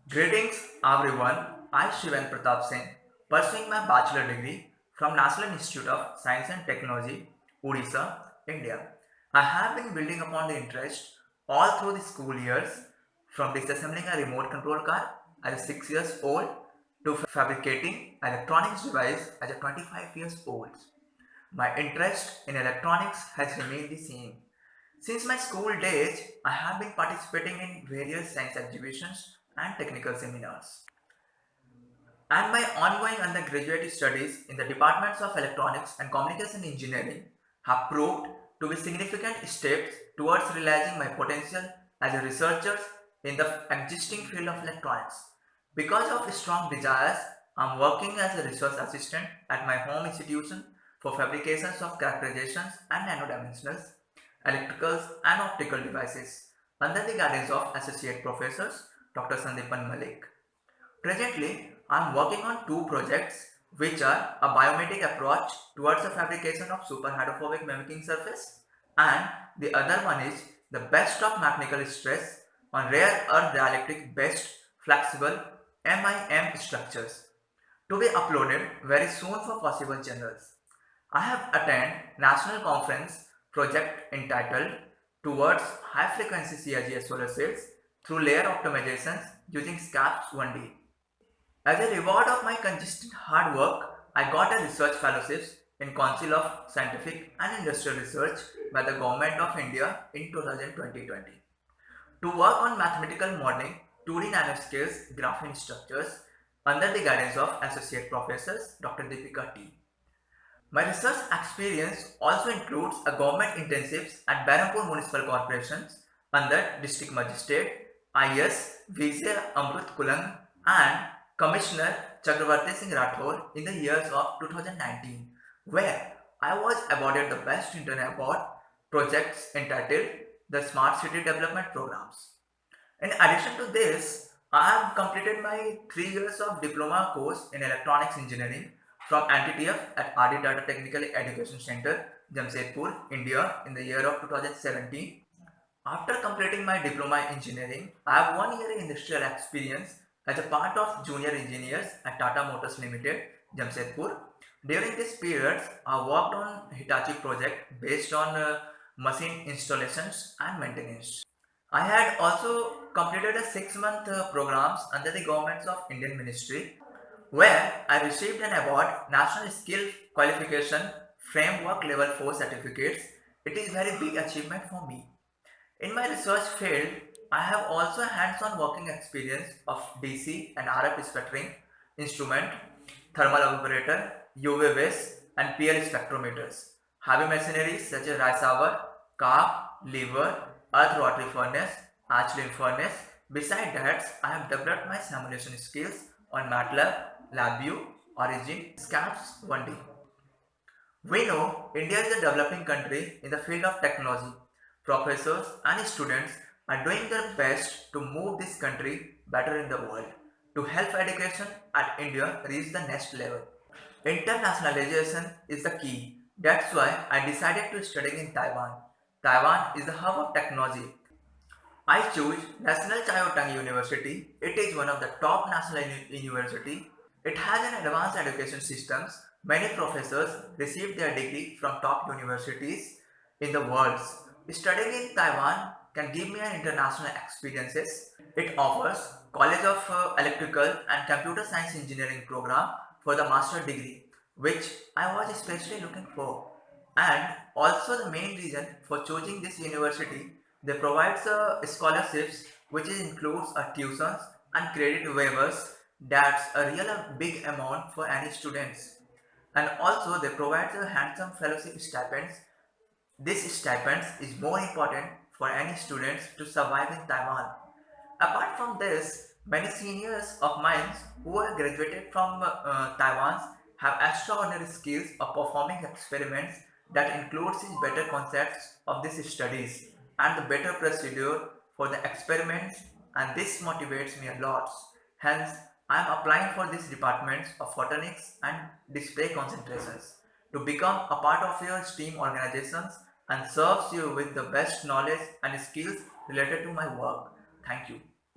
Greetings everyone, I Shivan Pratap Singh, pursuing my bachelor degree from National Institute of Science and Technology, Odisha, India. I have been building upon the interest all through the school years, from disassembling a remote control car as a 6 years old to fabricating electronics device as a 25 years old. My interest in electronics has remained the same. Since my school days, I have been participating in various science exhibitions and technical seminars. And my ongoing undergraduate studies in the departments of electronics and communication engineering have proved to be significant steps towards realizing my potential as a researcher in the existing field of electronics. Because of strong desires, I'm working as a research assistant at my home institution for fabrications of characterizations and nanodimensionals, electricals and optical devices under the guidance of Associate Professors Dr. Sandeepan Malik. Presently, I am working on two projects which are a biometric approach towards the fabrication of superhydrophobic mimicking surface, and the other one is the best of mechanical stress on rare earth dielectric based flexible MIM structures to be uploaded very soon for possible journals. I have attended national conference project entitled Towards High Frequency CIGS Solar Cells through Layer Optimizations using SCAPS 1D. As a reward of my consistent hard work, I got a research fellowship in Council of Scientific and Industrial Research by the Government of India in 2020 to work on mathematical modeling 2D nanoscales graphene structures under the guidance of Associate Professors Dr. Deepika T. My research experience also includes a government internships at Barampur Municipal Corporations under District Magistrate IS Vijay Amrut Kulang and Commissioner Chakravarti Singh Rathore in the years of 2019, where I was awarded the Best Intern Award projects entitled the Smart City Development Programs. In addition to this, I have completed my 3 years of diploma course in electronics engineering from NTTF at RD Tata Technical Education Center, Jamshedpur, India in the year of 2017. After completing my diploma in engineering, I have 1 year industrial experience as a part of junior engineers at Tata Motors Limited, Jamshedpur. During this period, I worked on Hitachi project based on machine installations and maintenance. I had also completed a 6-month programs under the governments of Indian Ministry where I received an award National Skill Qualification Framework Level 4 certificates. It is very big achievement for me. In my research field, I have also hands-on working experience of DC and RF scattering instrument, thermal evaporator, UV vis and PL spectrometers, heavy machinery such as rice hour, carb, lever, earth rotary furnace, Archline furnace. Besides that, I have developed my simulation skills on MATLAB, LabVIEW, Origin, SCAPS 1D. We know India is a developing country in the field of technology. Professors and students are doing their best to move this country better in the world, to help education at India reach the next level. Internationalization is the key. That's why I decided to study in Taiwan. Taiwan is the hub of technology. I chose National Chao Tang University. It is one of the top national university. It has an advanced education systems. Many professors receive their degree from top universities in the world. Studying in Taiwan can give me an international experiences. It offers College of Electrical and Computer Science Engineering program for the master degree, which I was especially looking for. And also the main reason for choosing this university, they provide scholarships which includes tuitions and credit waivers. That's a real big amount for any students. And also they provide a handsome fellowship stipends. This stipends is more important for any students to survive in Taiwan. Apart from this, many seniors of mine who are graduated from Taiwan have extraordinary skills of performing experiments that includes his better concepts of these studies and the better procedure for the experiments, and this motivates me a lot. Hence, I am applying for these departments of photonics and display concentrations to become a part of your STEAM organizations and serves you with the best knowledge and skills related to my work. Thank you.